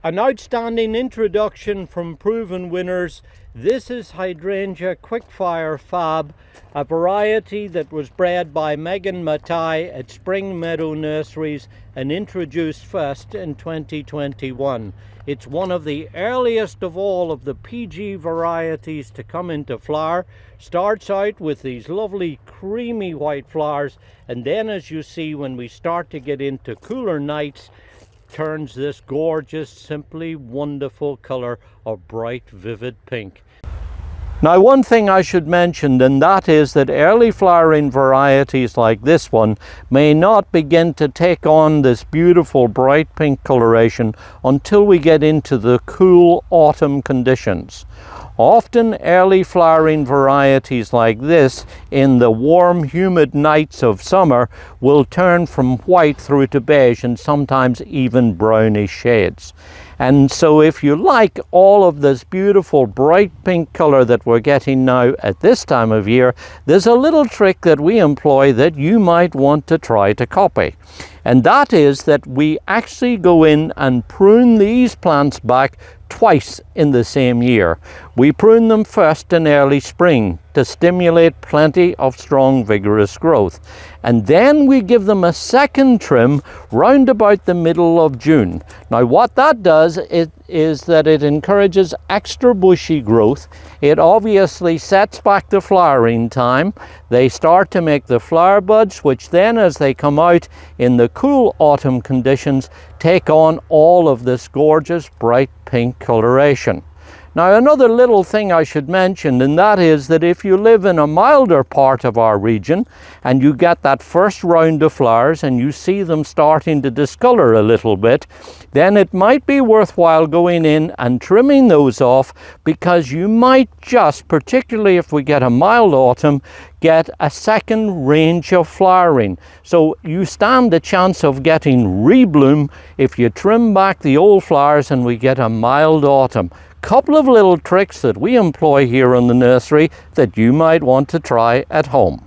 An outstanding introduction from proven winners. This is Hydrangea Quick Fire Fab, a variety that was bred by Megan Matai at Spring Meadow Nurseries and introduced first in 2021. It's one of the earliest of all of the PG varieties to come into flower. Starts out with these lovely creamy white flowers, and then as you see when we start to get into cooler nights, turns this gorgeous, simply wonderful color of bright, vivid pink. Now, one thing I should mention, and that is that early flowering varieties like this one may not begin to take on this beautiful bright pink coloration until we get into the cool autumn conditions. Often early flowering varieties like this in the warm, humid nights of summer will turn from white through to beige and sometimes even brownish shades. And so if you like all of this beautiful bright pink color that we're getting now at this time of year, there's a little trick that we employ that you might want to try to copy. And that is that we actually go in and prune these plants back twice in the same year. We prune them first in early spring to stimulate plenty of strong, vigorous growth. And then we give them a second trim round about the middle of June. Now what that does is that it encourages extra bushy growth. It obviously sets back the flowering time. They start to make the flower buds, which then as they come out in the cool autumn conditions, take on all of this gorgeous bright pink coloration. Now another little thing I should mention, and that is that if you live in a milder part of our region and you get that first round of flowers and you see them starting to discolor a little bit, then it might be worthwhile going in and trimming those off, because you might just, particularly if we get a mild autumn, get a second range of flowering. So you stand a chance of getting rebloom if you trim back the old flowers and we get a mild autumn. Couple of little tricks that we employ here in the nursery that you might want to try at home.